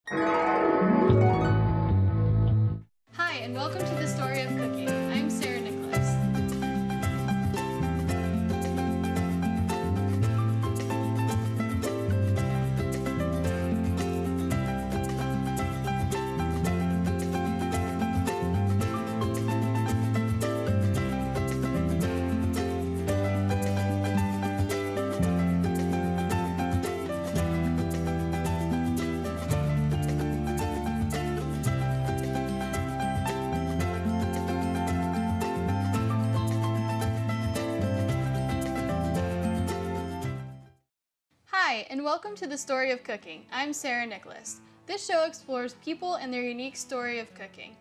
Hi, and welcome to the Story of Cooking. I'm Sarah Nicholas. Hi, and welcome to the Story of Cooking. I'm Sarah Nicholas. This show explores people and their unique story of cooking.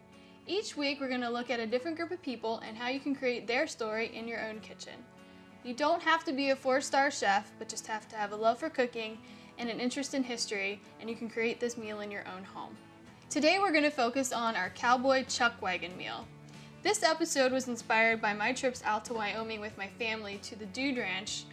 Each week, we're going to look at a different group of people and how you can create their story in your own kitchen. You don't have to be a 4-star chef, but just have to have a love for cooking and an interest in history, and you can create this meal in your own home. Today, we're going to focus on our Cowboy Chuckwagon meal. This episode was inspired by my trips out to Wyoming with my family to the Dude Ranch.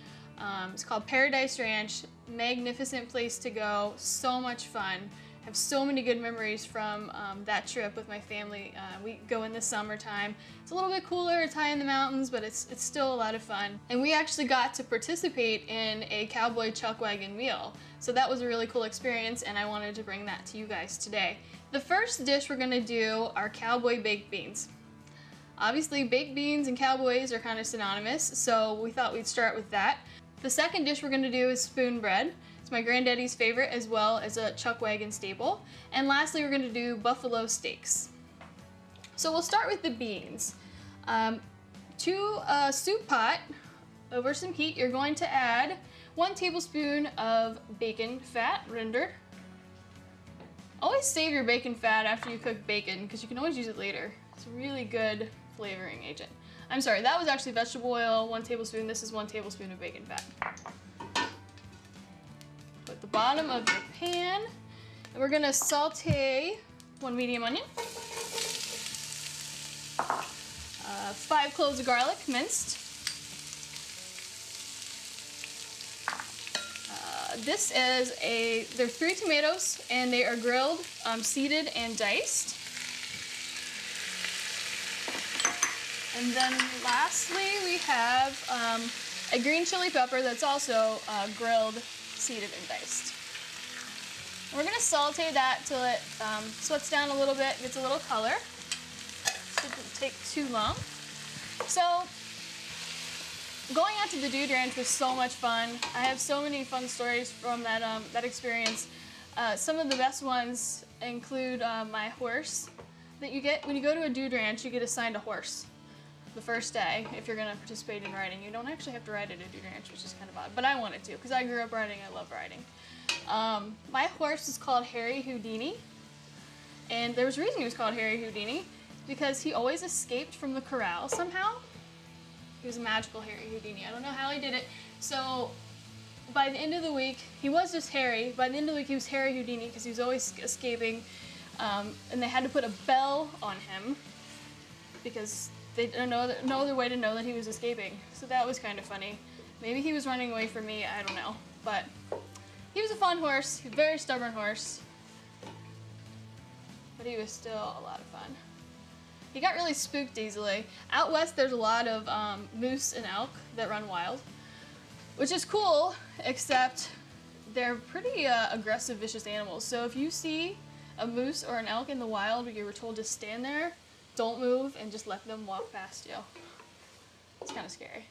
It's called Paradise Ranch. Magnificent place to go, so much fun. Have so many good memories from that trip with my family. We go in the summertime. It's a little bit cooler, it's high in the mountains, but it's still a lot of fun. And we actually got to participate in a Cowboy Chuckwagon meal. So that was a really cool experience, and I wanted to bring that to you guys today. The first dish we're gonna do are Cowboy baked beans. Obviously, baked beans and cowboys are kind of synonymous, so we thought we'd start with that. The second dish we're going to do is spoon bread. It's my granddaddy's favorite as well as a Chuckwagon staple. And lastly, we're going to do buffalo steaks. So we'll start with the beans. To a soup pot, over some heat, you're going to add 1 tablespoon of bacon fat rendered. Always save your bacon fat after you cook bacon because you can always use it later. It's a really good flavoring agent. I'm sorry, that was actually vegetable oil, 1 tablespoon. This is 1 tablespoon of bacon fat. Put the bottom of your pan, and we're gonna saute 1 medium onion, 5 cloves of garlic, minced. They're 3 tomatoes, and they are grilled, seeded, and diced. And then lastly, we have a green chili pepper that's also grilled, seeded, and diced. We're gonna saute that till it sweats down a little bit, gets a little color. Shouldn't take too long. So, going out to the Dude Ranch was so much fun. I have so many fun stories from that experience. Some of the best ones include my horse that you get when you go to a Dude Ranch. You get assigned a horse the first day if you're going to participate in riding. You don't actually have to ride at a Dude Ranch, which is kind of odd, but I wanted to because I grew up riding. I love riding. My horse is called Harry Houdini, and there was a reason he was called Harry Houdini, because he always escaped from the corral somehow. He was a magical Harry Houdini. I don't know how he did it. So by the end of the week, he was just Harry. By the end of the week, he was Harry Houdini because he was always escaping, and they had to put a bell on him because they don't know no other way to know that he was escaping. So that was kind of funny. Maybe he was running away from me, I don't know. But he was a fun horse, a very stubborn horse. But he was still a lot of fun. He got really spooked easily. Out west there's a lot of moose and elk that run wild, which is cool, except they're pretty aggressive, vicious animals. So if you see a moose or an elk in the wild where you were told to stand there, don't move and just let them walk past you. It's kind of scary.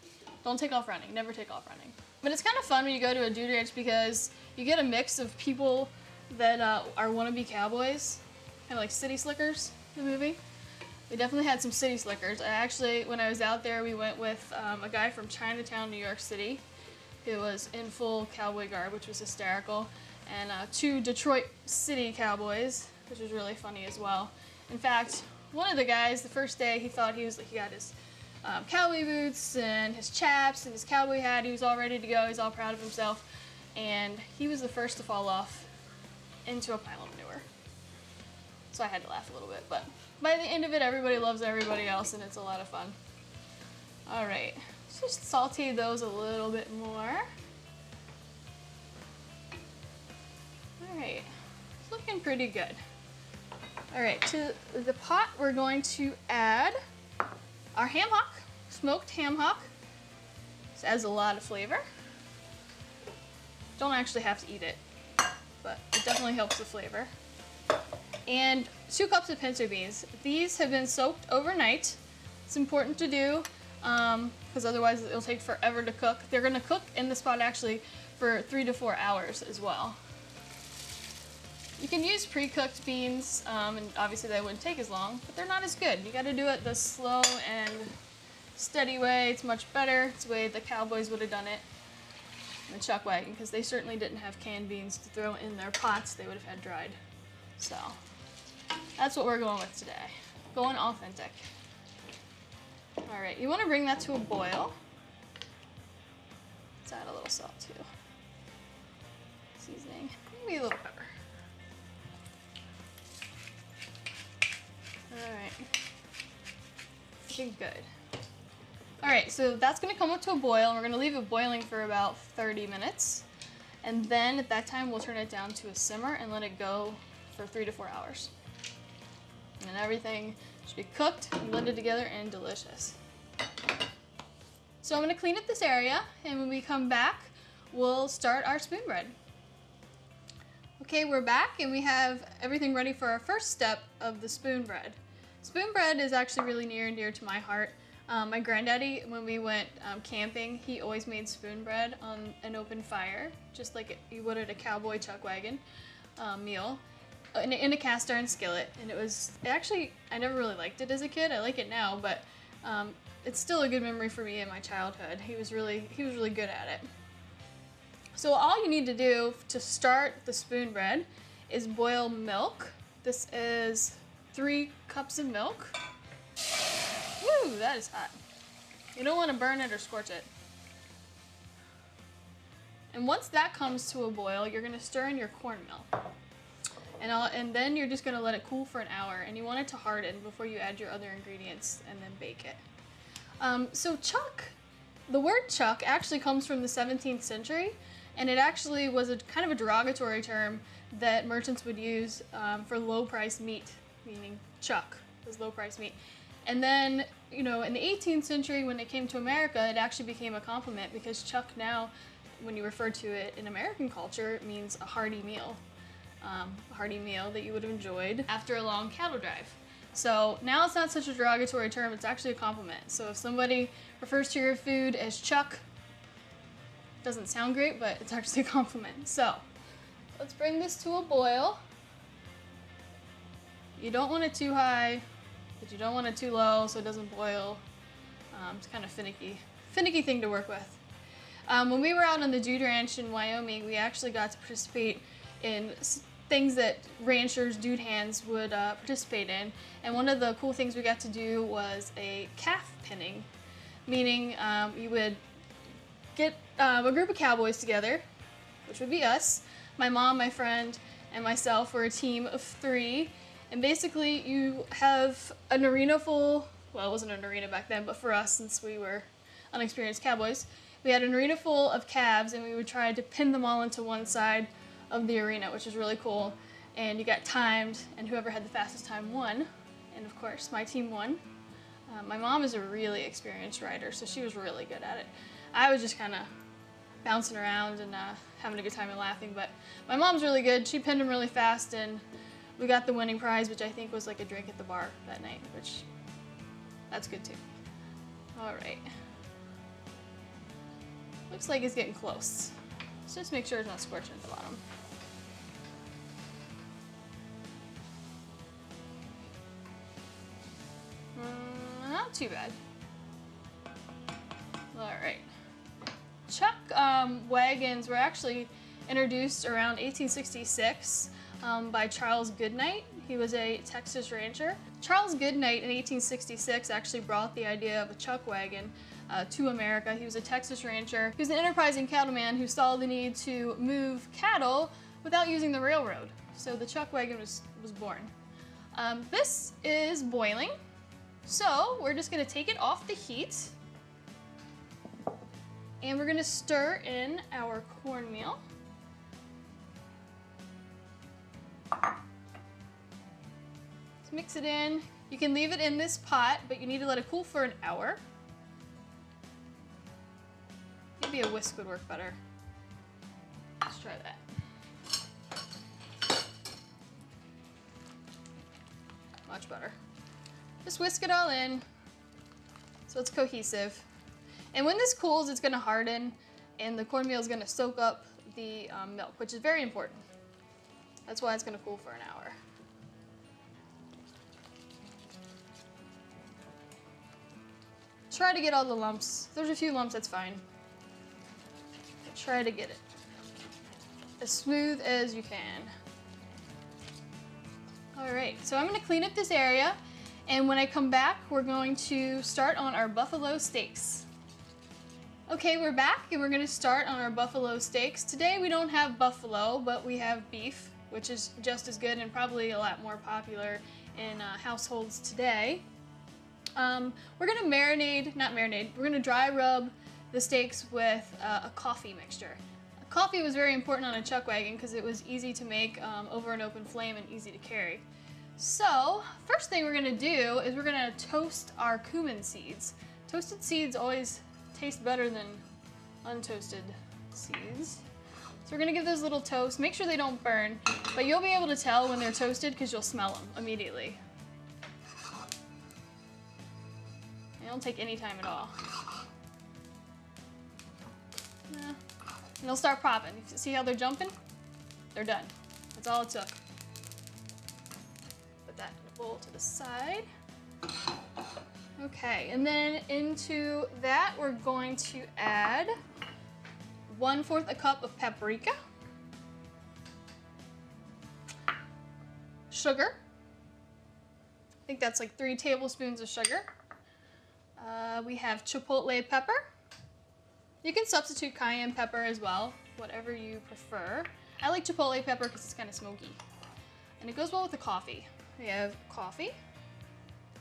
Don't take off running. Never take off running. But it's kind of fun when you go to a Dude Ranch because you get a mix of people that are wannabe cowboys, kind of like City Slickers, the movie. We definitely had some City Slickers. When I was out there, we went with a guy from Chinatown, New York City, who was in full cowboy garb, which was hysterical, and 2 Detroit City cowboys, which was really funny as well. In fact, one of the guys, the first day, he thought he got his cowboy boots and his chaps and his cowboy hat. He was all ready to go. He's all proud of himself. And he was the first to fall off into a pile of manure. So I had to laugh a little bit. But by the end of it, everybody loves everybody else, and it's a lot of fun. All right. Let's just saute those a little bit more. All right. looking pretty good. All right, to the pot, we're going to add our ham hock, smoked ham hock. This adds a lot of flavor. Don't actually have to eat it, but it definitely helps the flavor. And 2 cups of pincer beans. These have been soaked overnight. It's important to do because otherwise it'll take forever to cook. They're gonna cook in this pot actually for 3 to 4 hours as well. You can use pre-cooked beans, and obviously they wouldn't take as long, but they're not as good. You gotta do it the slow and steady way. It's much better. It's the way the Cowboys would have done it in the Chuckwagon, because they certainly didn't have canned beans to throw in their pots. They would have had dried. So that's what we're going with today. Going authentic. All right, you wanna bring that to a boil. Let's add a little salt too. Seasoning, maybe a little pepper. All right, looking good. All right, so that's gonna come up to a boil, and we're gonna leave it boiling for about 30 minutes. And then at that time, we'll turn it down to a simmer and let it go for 3 to 4 hours. And everything should be cooked, blended together, and delicious. So I'm gonna clean up this area, and when we come back, we'll start our spoon bread. Okay, we're back, and we have everything ready for our first step of the spoon bread. Spoon bread is actually really near and dear to my heart. My granddaddy, when we went camping, he always made spoon bread on an open fire, just like you would at a Cowboy Chuckwagon meal, in a cast iron skillet. And I never really liked it as a kid. I like it now, but it's still a good memory for me in my childhood. He was really good at it. So all you need to do to start the spoon bread is boil milk. This is 3 cups of milk. Woo, that is hot. You don't want to burn it or scorch it. And once that comes to a boil, you're going to stir in your cornmeal. And then you're just going to let it cool for an hour. And you want it to harden before you add your other ingredients and then bake it. So chuck, the word chuck actually comes from the 17th century. And it actually was a kind of a derogatory term that merchants would use for low-priced meat, meaning chuck was low-priced meat. And then, in the 18th century, when it came to America, it actually became a compliment, because chuck now, when you refer to it in American culture, it means a hearty meal. A hearty meal that you would have enjoyed after a long cattle drive. So now it's not such a derogatory term, it's actually a compliment. So if somebody refers to your food as chuck, doesn't sound great, but it's actually a compliment. So let's bring this to a boil. You don't want it too high, but you don't want it too low so it doesn't boil. It's kind of finicky thing to work with. When we were out on the Dude Ranch in Wyoming, we actually got to participate in things that ranchers, dude hands, would participate in. And one of the cool things we got to do was a calf pinning, meaning you would get a group of cowboys together, which would be us, my mom, my friend, and myself. Were a team of 3. And basically you have an arena full, well, it wasn't an arena back then, but for us, since we were unexperienced cowboys, we had an arena full of calves, and we would try to pin them all into one side of the arena, which is really cool. And you got timed, and whoever had the fastest time won. And of course, my team won. My mom is a really experienced rider, so she was really good at it. I was just kind of bouncing around and having a good time and laughing, but my mom's really good. She pinned them really fast, and we got the winning prize, which I think was like a drink at the bar that night, which, that's good too. All right. Looks like it's getting close. Let's just make sure it's not scorching at the bottom. Not too bad. All right. Chuck wagons were actually introduced around 1866 by Charles Goodnight. He was a Texas rancher. Charles Goodnight in 1866 actually brought the idea of a chuck wagon to America. He was a Texas rancher. He was an enterprising cattleman who saw the need to move cattle without using the railroad. So the chuck wagon was born. This is boiling, so we're just gonna take it off the heat, and we're gonna stir in our cornmeal. So mix it in. You can leave it in this pot, but you need to let it cool for an hour. Maybe a whisk would work better. Let's try that. Much better. Just whisk it all in so it's cohesive. And when this cools, it's going to harden and the cornmeal is going to soak up the milk, which is very important. That's why it's going to cool for an hour. Try to get all the lumps. If there's a few lumps, that's fine. Try to get it as smooth as you can. All right, so I'm going to clean up this area, and when I come back, we're going to start on our buffalo steaks. Okay, we're back, and we're going to start on our buffalo steaks. Today we don't have buffalo, but we have beef, which is just as good and probably a lot more popular in households today. We're going to we're going to dry rub the steaks with a coffee mixture. Coffee was very important on a Chuckwagon because it was easy to make over an open flame and easy to carry. So, first thing we're going to do is we're going to toast our cumin seeds. Toasted seeds always taste better than untoasted seeds. So we're going to give those a little toast. Make sure they don't burn, but you'll be able to tell when they're toasted because you'll smell them immediately. They don't take any time at all. And they'll start popping. See how they're jumping? They're done. That's all it took. Put that in a bowl to the side. Okay, and then into that we're going to add 1/4 a cup of paprika, sugar. I think that's like 3 tablespoons of sugar. We have chipotle pepper. You can substitute cayenne pepper as well, whatever you prefer. I like chipotle pepper because it's kind of smoky. And it goes well with the coffee. We have coffee,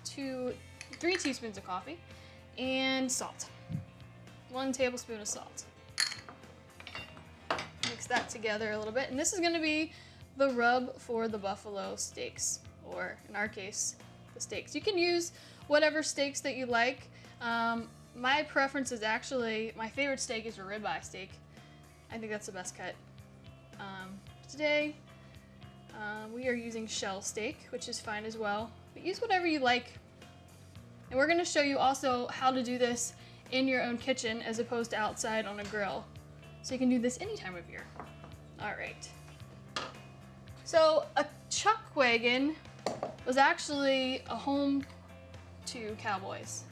3 teaspoons of coffee, and salt. 1 tablespoon of salt. Mix that together a little bit. And this is going to be the rub for the buffalo steaks, or in our case, the steaks. You can use whatever steaks that you like. My preference is actually, my favorite steak is a ribeye steak. I think that's the best cut. Today, we are using shell steak, which is fine as well. But use whatever you like. And we're going to show you also how to do this in your own kitchen as opposed to outside on a grill. So you can do this any time of year. All right. So a Chuckwagon was actually a home to cowboys.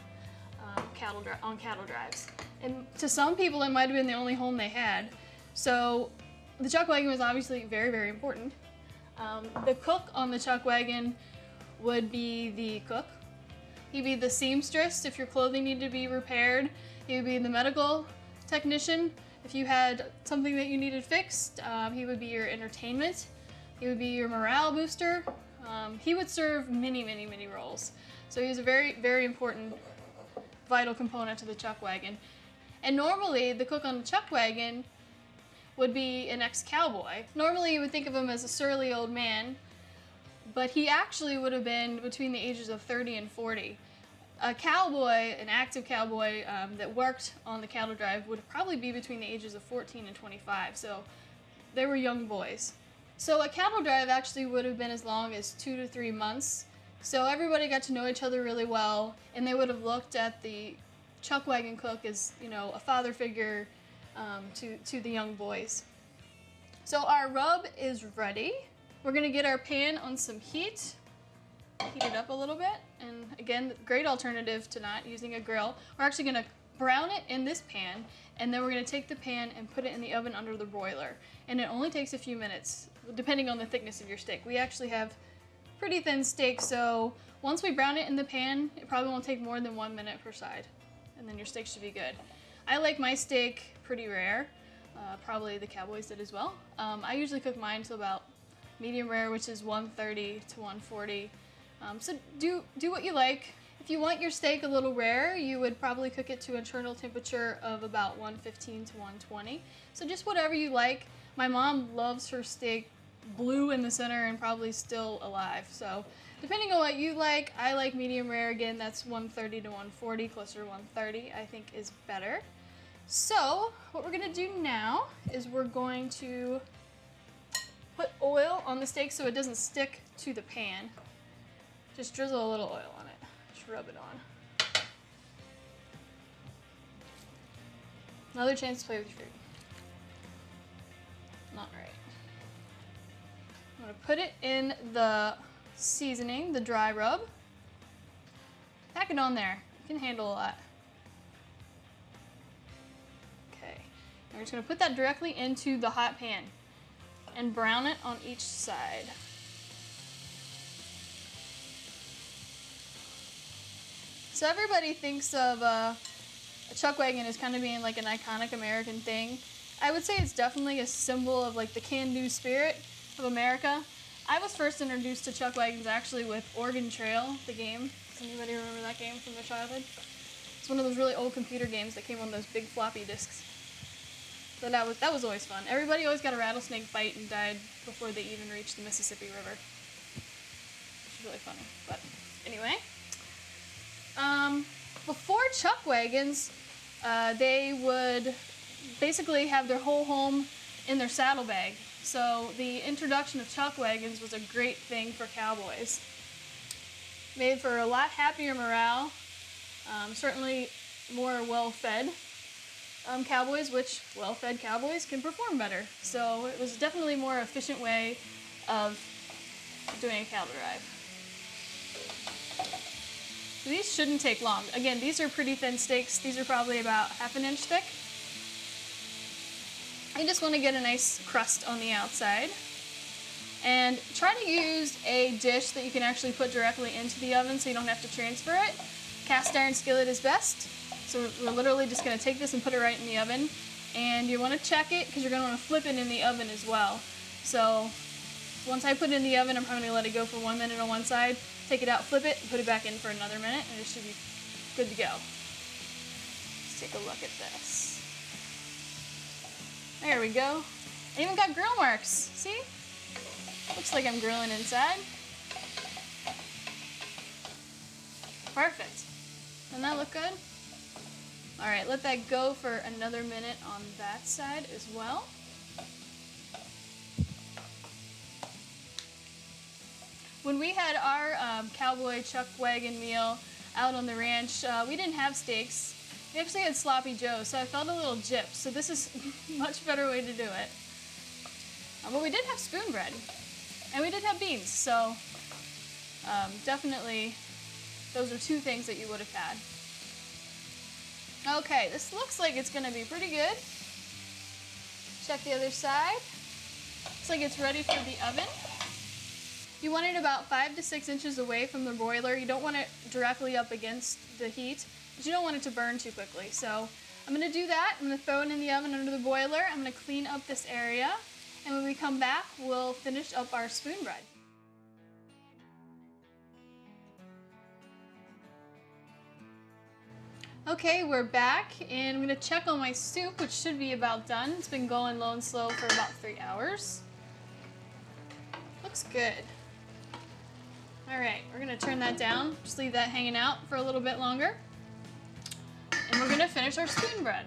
On cattle drives. And to some people, it might have been the only home they had. So the Chuckwagon was obviously very, very important. The cook on the Chuckwagon would be the cook. He'd be the seamstress if your clothing needed to be repaired. He would be the medical technician if you had something that you needed fixed. He would be your entertainment. He would be your morale booster. He would serve many, many, many roles. So he was a very, very important vital component to the Chuckwagon. And normally the cook on the Chuckwagon would be an ex-cowboy. Normally you would think of him as a surly old man, but he actually would have been between the ages of 30 and 40. A cowboy, an active cowboy that worked on the cattle drive would probably be between the ages of 14 and 25, so they were young boys. So a cattle drive actually would have been as long as 2 to 3 months. So everybody got to know each other really well, and they would have looked at the Chuckwagon cook as, you know, a father figure to the young boys. So our rub is ready. We're gonna get our pan on some heat, heat it up a little bit, and again, great alternative to not using a grill. We're actually gonna brown it in this pan, and then we're gonna take the pan and put it in the oven under the broiler. And it only takes a few minutes, depending on the thickness of your steak. We actually have pretty thin steak, so once we brown it in the pan, it probably won't take more than 1 minute per side, and then your steak should be good. I like my steak pretty rare. Probably the cowboys did as well. I usually cook mine to about medium rare, which is 130 to 140. So do what you like. If you want your steak a little rare, you would probably cook it to internal temperature of about 115 to 120. So just whatever you like. My mom loves her steak blue in the center and probably still alive. So depending on what you like, I like medium rare. Again, that's 130 to 140, closer to 130 I think is better. So what we're gonna do now is we're going to put oil on the steak so it doesn't stick to the pan. Just drizzle a little oil on it, just rub it on. Another chance to play with your food. Not right. I'm gonna put it in the seasoning, the dry rub. Pack it on there. You can handle a lot. Okay. And we're just gonna put that directly into the hot pan and brown it on each side. So everybody thinks of a Chuckwagon as kind of being like an iconic American thing. I would say it's definitely a symbol of like the can-do spirit of America. I was first introduced to Chuckwagons actually with Oregon Trail, the game. Does anybody remember that game from their childhood? It's one of those really old computer games that came on those big floppy disks. So that was always fun. Everybody always got a rattlesnake bite and died before they even reached the Mississippi River. Which is really funny. But anyway. Before Chuckwagons, they would basically have their whole home in their saddlebag. So the introduction of Chuckwagons was a great thing for cowboys. Made for a lot happier morale, certainly more well-fed cowboys, which well-fed cowboys can perform better. So it was definitely a more efficient way of doing a cattle drive. These shouldn't take long. Again, these are pretty thin steaks. These are probably about ½ an inch thick. You just want to get a nice crust on the outside. And try to use a dish that you can actually put directly into the oven so you don't have to transfer it. Cast iron skillet is best. So we're literally just going to take this and put it right in the oven. And you want to check it because you're going to want to flip it in the oven as well. So once I put it in the oven, I'm probably going to let it go for 1 minute on one side. Take it out, flip it, put it back in for another minute, and it should be good to go. Let's take a look at this. There we go. I even got grill marks. See? Looks like I'm grilling inside. Perfect. Doesn't that look good? All right, let that go for another minute on that side as well. When we had our Cowboy Chuckwagon meal out on the ranch, we didn't have steaks. We actually had Sloppy Joe, so I felt a little gypped. So this is a much better way to do it. But we did have spoon bread, and we did have beans. So definitely, those are two things that you would have had. Okay, this looks like it's going to be pretty good. Check the other side. Looks like it's ready for the oven. You want it about 5 to 6 inches away from the broiler. You don't want it directly up against the heat, but you don't want it to burn too quickly. So I'm going to do that. I'm going to throw it in the oven under the boiler. I'm going to clean up this area. And when we come back, we'll finish up our spoon bread. Okay, we're back, and I'm going to check on my soup, which should be about done. It's been going low and slow for about 3 hours. Looks good. All right, we're gonna turn that down. Just leave that hanging out for a little bit longer. And we're gonna finish our spoon bread.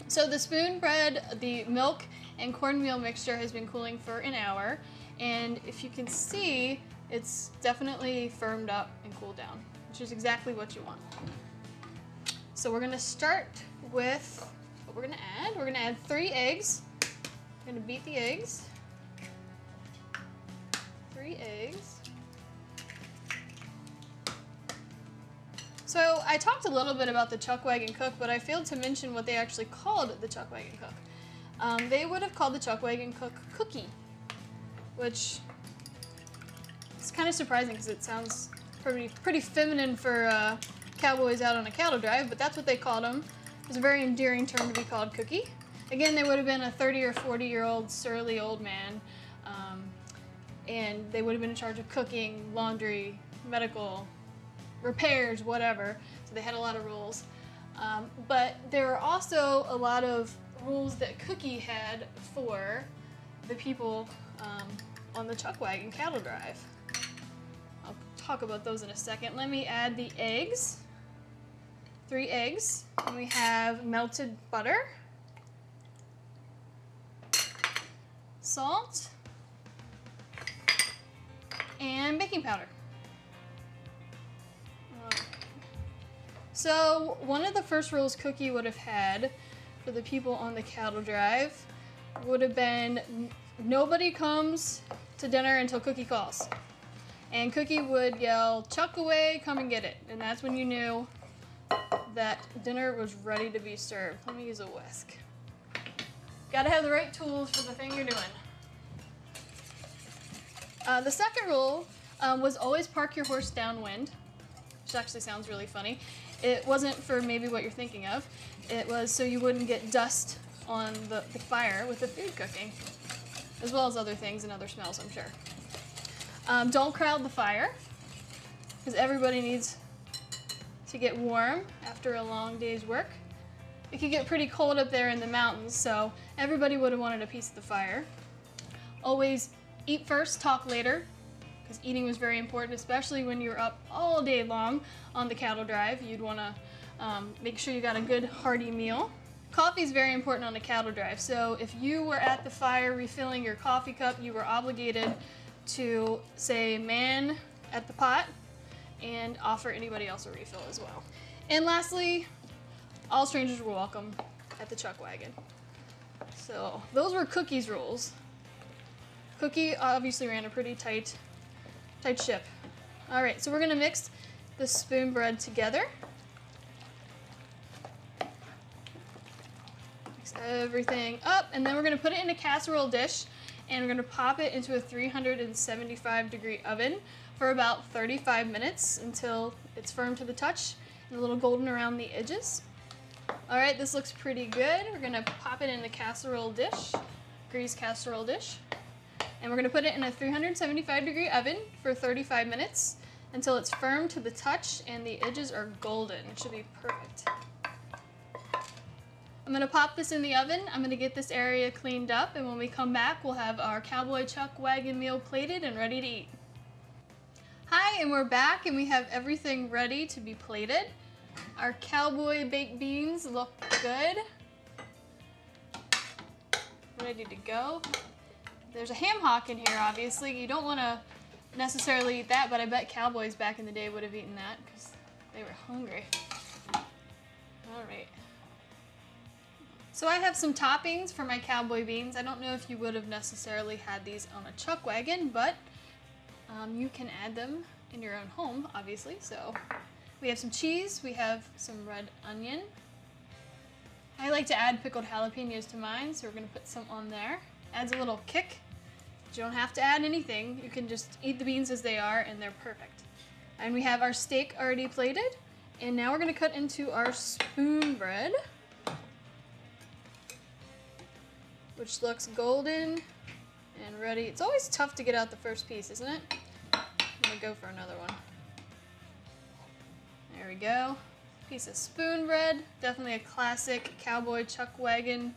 So the spoon bread, the milk and cornmeal mixture has been cooling for an hour. And if you can see, it's definitely firmed up and cooled down, which is exactly what you want. So we're gonna start with what we're gonna add. We're gonna add 3 eggs. We're gonna beat the eggs. 3 eggs. So I talked a little bit about the Chuckwagon cook, but I failed to mention what they actually called the Chuckwagon cook. They would have called the Chuckwagon cook Cookie, which is kind of surprising because it sounds pretty feminine for cowboys out on a cattle drive, but that's what they called them. It's a very endearing term to be called Cookie. Again, they would have been a 30 or 40-year-old surly old man, and they would have been in charge of cooking, laundry, medical, repairs, whatever. So they had a lot of rules. But there were also a lot of rules that Cookie had for the people on the Chuckwagon cattle drive. I'll talk about those in a second. Let me add the eggs. 3 eggs. And we have melted butter, salt, and baking powder. So one of the first rules Cookie would have had for the people on the cattle drive would have been nobody comes to dinner until Cookie calls. And Cookie would yell, "Chuck away, come and get it." And that's when you knew that dinner was ready to be served. Let me use a whisk. Gotta have the right tools for the thing you're doing. The second rule was always park your horse downwind, which actually sounds really funny. It wasn't for maybe what you're thinking of. It was so you wouldn't get dust on the fire with the food cooking, as well as other things and other smells, I'm sure. Don't crowd the fire, because everybody needs to get warm after a long day's work. It could get pretty cold up there in the mountains, so everybody would have wanted a piece of the fire. Always eat first, talk later, because eating was very important, especially when you're up all day long on the cattle drive. You'd want to make sure you got a good hearty meal. Coffee is very important on the cattle drive, so if you were at the fire refilling your coffee cup, you were obligated to say "man" at the pot and offer anybody else a refill as well. And lastly, all strangers were welcome at the Chuckwagon. So those were Cookie's rules. Cookie obviously ran a pretty tight ship. All right, so we're gonna mix the spoon bread together. Mix everything up, and then we're gonna put it in a casserole dish, and we're gonna pop it into a 375-degree oven for about 35 minutes until it's firm to the touch and a little golden around the edges. All right, this looks pretty good. We're gonna pop it in the casserole dish, greased casserole dish. And we're gonna put it in a 375-degree oven for 35 minutes until it's firm to the touch and the edges are golden. It should be perfect. I'm gonna pop this in the oven. I'm gonna get this area cleaned up, and when we come back, we'll have our Cowboy Chuckwagon meal plated and ready to eat. Hi, and we're back, and we have everything ready to be plated. Our Cowboy baked beans look good. Ready to go. There's a ham hock in here, obviously. You don't want to necessarily eat that, but I bet cowboys back in the day would have eaten that because they were hungry. All right. So I have some toppings for my cowboy beans. I don't know if you would have necessarily had these on a Chuckwagon, but you can add them in your own home, obviously. So we have some cheese. We have some red onion. I like to add pickled jalapenos to mine, so we're going to put some on there. Adds a little kick. You don't have to add anything. You can just eat the beans as they are, and they're perfect. And we have our steak already plated. And now we're going to cut into our spoon bread, which looks golden and ready. It's always tough to get out the first piece, isn't it? I'm going to go for another one. There we go. Piece of spoon bread. Definitely a classic Cowboy Chuckwagon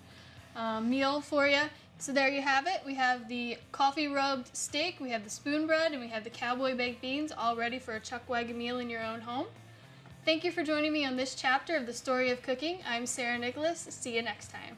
meal for you. So there you have it. We have the coffee rubbed steak, we have the spoon bread, and we have the Cowboy baked beans all ready for a Chuckwagon meal in your own home. Thank you for joining me on this chapter of the Story of Cooking. I'm Sarah Nicholas. See you next time.